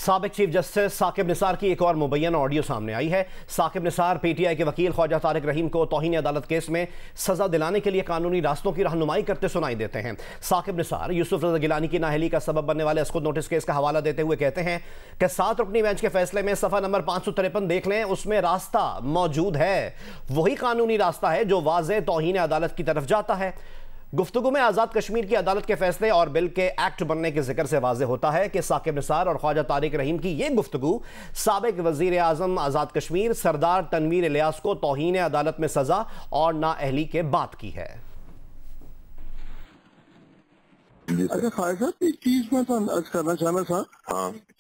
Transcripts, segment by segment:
साबिक chief justice Saqib Nisar की एक और मुबैना ऑडियो सामने आई है। साकिब निसार पीटीआई के वकील ख्वाजा तारिक रहीम को तौहीन अदालत केस में सजा दिलाने के लिए कानूनी रास्तों की रहनुमाई करते सुनाई देते हैं। साकिब निसार यूसुफ रज़ा गिलानी की नाअहली का सबब बनने वाले खुद नोटिस केस का हवाला देते हुए कहते हैं कि 7 रुकनी बेंच के फैसले में सफ़ा नंबर 553 देख लें, उसमें रास्ता मौजूद है, वही कानूनी रास्ता है जो वाज़े तौहीन अदालत की तरफ जाता है। गुफ्तगू में आज़ाद कश्मीर की अदालत के फैसले और बिल के एक्ट बनने के जिक्र से वाज़े होता है कि साकिब निसार और ख्वाजा तारिक रहीम की ये गुफ्तगू साबिक वज़ीर आज़म आज़ाद कश्मीर सरदार तनवीर इलियास को तौहीन अदालत में सज़ा और नाअहली के बाद की है। अच्छा खालिद साहब, एक चीज मैं अर्ज करना चाहना था।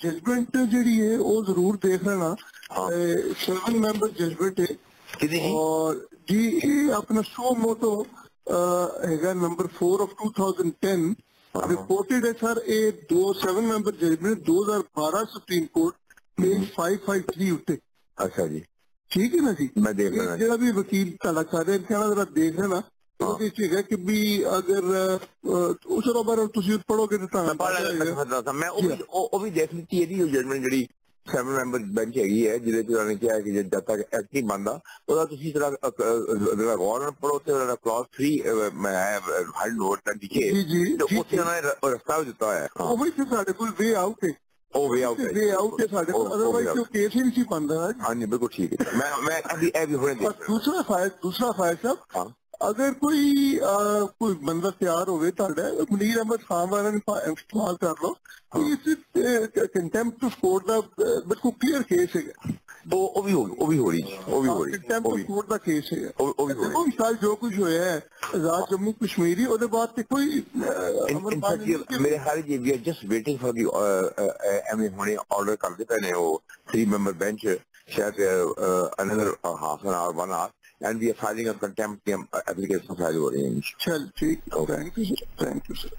जजमेंट जी है वो जरूर देख लेना। 7 मेंबर जजमेंट है और जी अपना सो मोटो है नंबर 4 of 2010 रिपोर्टेड है sir. 7 member judgement 2012 supreme court page 553 उत्ते। अच्छा जी, ठीक है ना जी, मैं देख लेना। जो भी वकील तला कर रहे हैं जरा देख लेना है कि भी अगर उस बारे तुम पढ़ोगे तो मैं वो भी देख लीती है जी जजमेंट जी 7 ਮੈਂਬਰ ਬੈਂਚ ਹੈਗੀ ਹੈ ਜਿਹਦੇ ਚ ਉਹਨਾਂ ਨੇ ਕਿਹਾ ਕਿ ਜਦ ਤੱਕ ਐਕਟ ਨਹੀਂ ਬਣਦਾ ਉਹਦਾ ਤੁਸੀਂ ਜਿਹੜਾ ਗੌਰ ਪੜੋ ਤੇ ਉਹਦਾ ਕਲਾਸ 3 ਮੈਂ ਹੈਡ ਨੋਟ ਤਾਂ ਲਿਖੇ ਤੇ ਉੱਥੇ ਉਹਨਾਂ ਨੇ ਰਸਤਾ ਵੀ ਦਿੱਤਾ ਹੋਇਆ ਹੈ। ਉਹ ਵੀ ਸਾਡੇ ਕੋਲ ਵੇ ਆਊਟ ਹੈ, ਉਹ ਵੇ ਆਊਟ ਹੈ ਸਾਡੇ ਕੋਲ, ਅਦਰਵਾਈਜ਼ ਜੋ ਕੇਸ ਹੀ ਨਹੀਂ ਸੀ ਬਣਦਾ। ਹਾਂਜੀ ਬਿਲਕੁਲ ਠੀਕ ਹੈ। ਮੈਂ ਅਭੀ ਇਹ ਵੀ ਹੁਣੇ ਦੇਖ ਦੂਸਰਾ ਫਾਇਲ ਸਾਹਿਬ, अगर कोई बंदा तैयार हो मुनीर अहमद खान वाले इस्तेमाल कर लो, कंटेम्प्ट ऑफ कोर्ट का बिल्कुल क्लियर केस है, वो भी हो रही कंटेम्प्ट ऑफ कोर्ट का केस है। जो कुछ होया है आजाद जम्मू कश्मीरी ਉਹਦੇ ਬਾਅਦ ਤੇ ਕੋਈ ਮੇਰੇ ਹਾਲ ਜੀ ਵੀ ਜਸਟ ਵੇਟਿੰਗ ਫॉर दी ਐਵੇਂ ਹੁਣੇ ਆਰਡਰ ਕਰਦੇ ਪਏ ਨੇ ਉਹ 3 member bench शायद another half an hour 1 hour and we are filing a contempt application file हो रही है। चल ठीक, थैंक यू सर।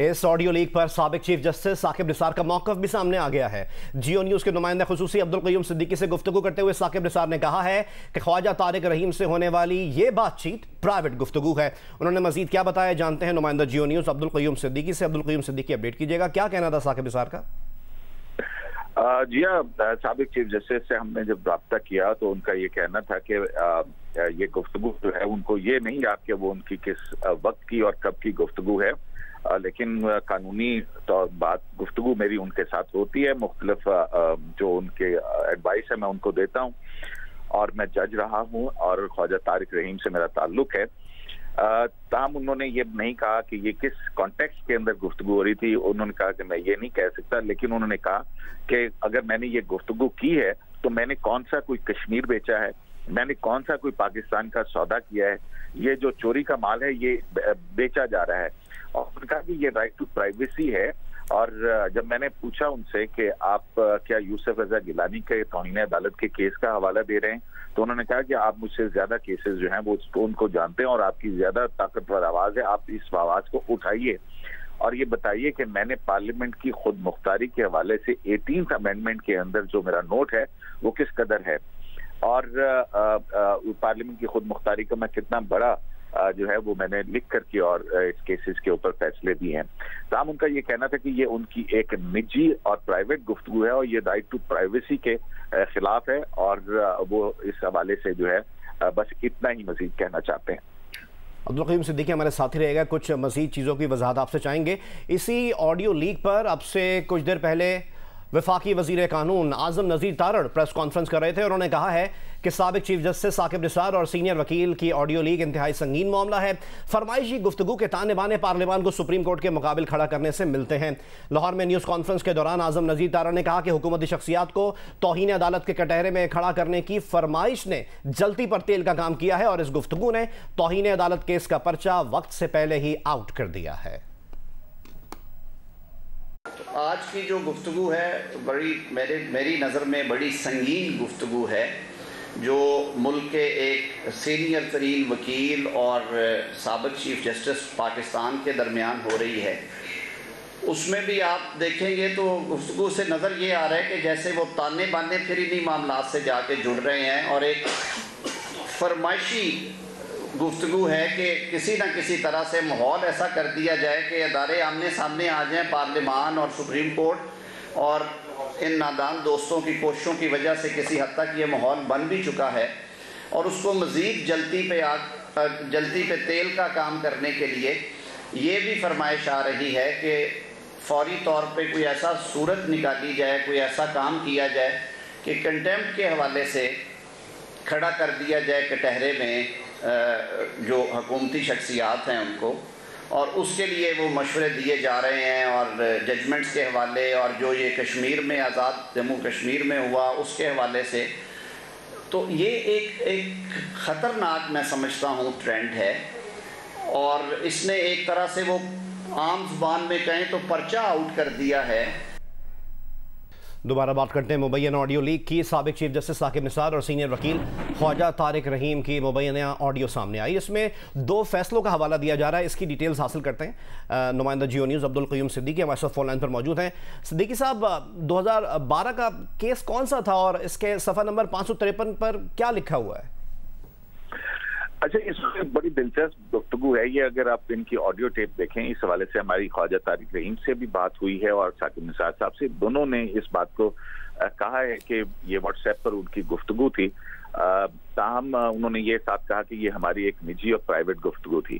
इस ऑडियो लीक पर साबिक चीफ जस्टिस साकिब निसार का मौक़िफ़ भी सामने आ गया है। जियो न्यूज़ के नुमाइंदा खुसूसी अब्दुल क़य्यूम सिद्दीकी से गुफ्तगू करते हुए साकिब निसार ने कहा है कि ख्वाजा तारिक रहीम से होने वाली ये बातचीत प्राइवेट गुफ्तगू है। उन्होंने मजीद क्या बताया जानते हैं नुमाइंदा जियो न्यूज़ अब्दुल क़य्यूम सिद्दीकी से। अब्दुल क़य्यूम सिद्दीकी अपडेट कीजिएगा, क्या कहना था साकिब निसार का? जी हाँ, साबिक चीफ जस्टिस से हमने जब रब्ता किया तो उनका ये कहना था कि ये गुफ्तगू जो है उनको ये नहीं याद कि वो उनकी किस वक्त की और कब की गुफ्तगू है, लेकिन कानूनी तौर बात गुफ्तगू मेरी उनके साथ होती है। मुख्तलिफ जो उनके एडवाइस है मैं उनको देता हूँ और मैं जज रहा हूँ और ख्वाजा तारिक रहीम से मेरा ताल्लुक है। ताहम उन्होंने ये नहीं कहा कि ये किस कॉन्टेक्स्ट के अंदर गुफ्तगू हो रही थी। उन्होंने कहा कि मैं ये नहीं कह सकता, लेकिन उन्होंने कहा कि अगर मैंने ये गुफ्तगू की है तो मैंने कौन सा कोई कश्मीर बेचा है, मैंने कौन सा कोई पाकिस्तान का सौदा किया है, ये जो चोरी का माल है ये बेचा जा रहा है। और उन्होंने कहा कि ये राइट टू प्राइवेसी है। और जब मैंने पूछा उनसे कि आप क्या यूसुफ रज़ा गिलानी के तौहीन अदालत के केस का हवाला दे रहे हैं, तो उन्होंने कहा कि आप मुझसे ज्यादा केसेस जो हैं वो उनको जानते हैं और आपकी ज्यादा ताकतवर आवाज है, आप इस आवाज को उठाइए और ये बताइए कि मैंने पार्लियामेंट की खुद मुख्तारी के हवाले से 18th अमेंडमेंट के अंदर जो मेरा नोट है वो किस कदर है और पार्लियामेंट की खुद मुख्तारी का मैं कितना बड़ा जो है वो मैंने लिख करके और इस केसेस के ऊपर फैसले दिए हैं। ताहम उनका ये कहना था कि ये उनकी एक निजी और प्राइवेट गुफ्तगू है और ये राइट टू प्राइवेसी के खिलाफ है और वो इस हवाले से जो है बस इतना ही मजीद कहना चाहते हैं। अब्दुल क़य्यूम सिद्दीकी हमारे साथी रहेगा, कुछ मजीद चीज़ों की वजाहत आपसे चाहेंगे। इसी ऑडियो लीक पर अब से कुछ देर पहले वफाकी वज़ीर कानून आज़म नज़ीर तारड़ प्रेस कॉन्फ्रेंस कर रहे थे। उन्होंने कहा है कि साबिक चीफ जस्टिस साकिब निसार और सीनियर वकील की ऑडियो लीक इंतहाई संगीन मामला है। फरमाइशी गुफ्तगू के ताने बाने पार्लियामान को सुप्रीम कोर्ट के मुकाबिल खड़ा करने से मिलते हैं। लाहौर में न्यूज़ कॉन्फ्रेंस के दौरान आज़म नज़ीर तारड़ ने कहा कि हुकूमती शख्सियात को तौहीन अदालत के कटहरे में खड़ा करने की फरमाइश ने जलती पर तेल का काम किया है और इस गुफ्तगू ने तौहीन अदालत केस का पर्चा वक्त से पहले ही आउट कर दिया है। आज की जो गुफ्तगू है मेरी नज़र में बड़ी संगीन गुफ्तगू है, जो मुल्क के एक सीनियर तरीन वकील और साबिक चीफ जस्टिस पाकिस्तान के दरमियान हो रही है। उसमें भी आप देखेंगे तो गुफ्तगू से नज़र ये आ रहा है कि जैसे वो ताने बाने फिर इन्हीं मामलात से जाके जुड़ रहे हैं और एक फरमाइशी गुफ्तगू है कि किसी न किसी तरह से माहौल ऐसा कर दिया जाए कि अदारे आमने सामने आ जाएं, पार्लियामान और सुप्रीम कोर्ट, اور ان نادان دوستوں کی کوششوں کی وجہ سے کسی حد تک یہ ماحول بن بھی چکا ہے، اور اس کو مزید جلتی پہ تیل کا کام کرنے کے لیے یہ بھی فرمائش آ رہی ہے کہ فوری طور پہ کوئی ایسا صورت نکالی جائے، کوئی ایسا کام کیا جائے کہ کنٹیمپٹ کے حوالے سے کھڑا کر دیا جائے کٹہرے میں جو حکومتی شخصیات ہیں ان کو، اور اس کے لیے وہ مشورے دیے جا رہے ہیں، اور ججمنٹس کے حوالے اور جو یہ کشمیر میں آزاد جموں کشمیر میں ہوا اس کے حوالے سے، تو یہ ایک خطرناک میں سمجھتا ہوں ٹرینڈ ہے، اور اس نے ایک طرح سے وہ عام زبان میں کہیں تو پرچہ آؤٹ کر دیا ہے۔ دوبارہ بات کرتے ہیں مبینہ آڈیو لیک کی۔ سابق چیف جسٹس ثاقب نثار اور سینئر وکیل خواجہ طارق رحیم کی مبینہ آڈیو سامنے آئی، اس میں 2 فیصلوں کا حوالہ دیا جا رہا ہے، اس کی ڈیٹیلز حاصل کرتے ہیں۔ نمائندہ جیو نیوز عبدالقیوم صدیقی ہمارے ساتھ فون لائن پر موجود ہیں۔ صدیقی صاحب، 2012 کا کیس کون سا تھا اور اس کے صفحہ نمبر 553 پر کیا لکھا ہوا ہے؟ اچھا، اس میں بڑی دلچسپ گفتگو ہے یہ، اگر آپ ان کی آڈیو ٹیپ دیکھیں، اس حوالے سے ہماری خواجہ طارق رحیم سے بھی بات ہوئی ہے اور ثاقب نثار صاحب سے، دونوں نے اس بات کو کہا ہے کہ یہ واٹس ایپ پر ان کی گفتگو تھی، تاہم انہوں نے یہ ساتھ کہا کہ یہ ہماری ایک نجی اور پرائیویٹ گفتگو تھی۔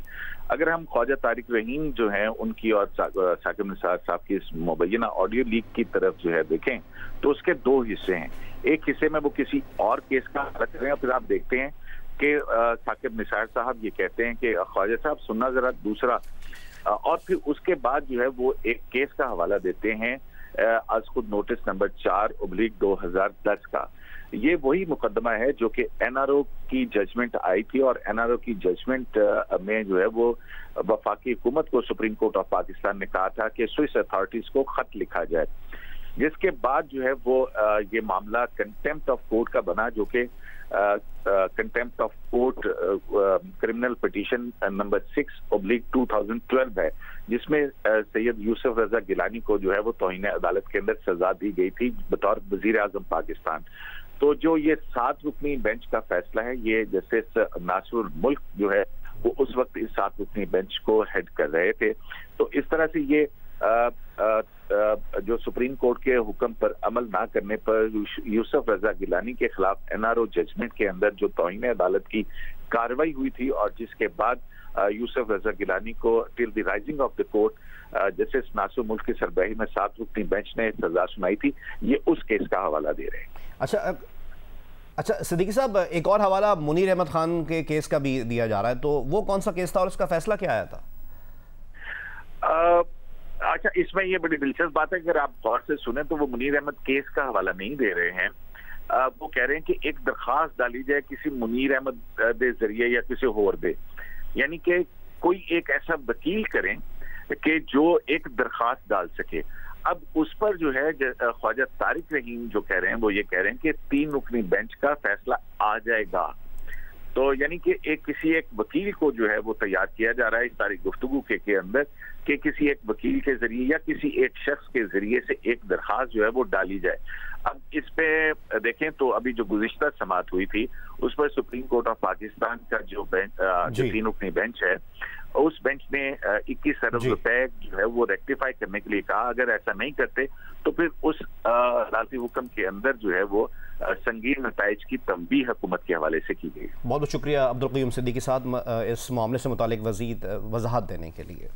اگر ہم خواجہ طارق رحیم جو ہیں ان کی اور ثاقب نثار صاحب کی اس مبینہ آڈیو لیک کی طرف جو ہے دیکھیں تو اس کے 2 حصے ہیں۔ ایک حصے میں وہ کسی اور کیس کا حوالہ کر رہے ہیں، اور پھر آپ دیکھتے ہیں کہ ثاقب نثار صاحب یہ کہتے ہیں کہ خواجہ صاحب سننا ذرا دوسرا، اور پھر اس کے بعد جو ہے وہ ایک کیس کا حوالہ دیتے ہیں از خود نوٹس نمبر 4/2010 کا۔ یہ وہی مقدمہ ہے جو کہ این آر او کی ججمنٹ آئی تھی، اور این آر او کی ججمنٹ میں جو ہے وہ وفاقی حکومت کو سپریم کورٹ آف پاکستان نے کہا تھا کہ سوئس اتھارٹیز کو خط لکھا جائے، جس کے بعد جو ہے وہ یہ معاملہ کنٹیمپٹ آف کورٹ کا بنا، جو کہ contempt of court criminal petition number 6/2012 ہے، جس میں سید یوسف رضا گیلانی کو جو ہے وہ توہین عدالت کے اندر سزا دی گئی تھی بطور وزیر اعظم پاکستان۔ تو جو یہ 7 رکنی بینچ کا فیصلہ ہے، یہ جسٹس ناصر الملک جو ہے وہ اس وقت اس 7 رکنی بینچ کو ہیڈ کر رہے تھے۔ تو اس طرح سے یہ جو سپریم کورٹ کے حکم پر عمل نہ کرنے پر یوسف رضا گیلانی کے خلاف این آر او ججمنٹ کے اندر جو توہین عدالت کی کارروائی ہوئی تھی، اور جس کے بعد یوسف رضا گیلانی کو till the rising of the court justice Nasir Malik کی سربراہی میں 7 رکنی بینچ نے سزا سنائی تھی، یہ اس کیس کا حوالہ دے رہے ہیں۔ اچھا صدیقی صاحب، ایک اور حوالہ منیر احمد خان کے کیس کا بھی دیا جا رہا ہے، تو وہ کون سا کیس تھا اور اس کا فیصلہ کیا آیا تھا؟ اچھا، اس میں یہ بڑی دلچسپ بات ہے، اگر آپ غور سے سنیں تو وہ منیر احمد کیس کا حوالہ نہیں دے رہے ہیں، وہ کہہ رہے ہیں کہ ایک درخواست ڈالی جائے کسی منیر احمد دے ذریعے یا کسی اور دے، یعنی کہ کوئی ایک ایسا وکیل کریں کہ جو ایک درخواست ڈال سکے۔ اب اس پر جو ہے خواجہ طارق رحیم جو کہہ رہے ہیں وہ یہ کہہ رہے ہیں کہ 3 رکنی بینچ کا فیصلہ آ جائے گا، تو یعنی کہ کسی ایک وکیل کو جو ہے وہ تیار کیا جا رہا ہے اس ساری گفتگو کے اندر کہ کسی ایک وکیل کے ذریعے یا کسی ایک شخص کے ذریعے سے ایک درخواست جو ہے وہ ڈالی جائے۔ اب اس پہ دیکھیں تو ابھی جو گزشتہ سماعت ہوئی تھی اس پر سپریم کورٹ آف پاکستان کا جو 3 رکنی بینچ ہے، اس بینچ نے 21 ارب روپے جو ہے وہ ریکٹیفائی کرنے کے لیے کہا، اگر ایسا نہیں کرتے تو پھر اس عدالتی حکم کے اندر جو ہے وہ سنگین نتائج کی تنبیہ حکومت کے حوالے سے کی گئی۔ بہت بہت شکریہ عبدالقیوم صدیقی صاحب اس معاملے سے متعلق مزید وضاحت دینے کے لیے۔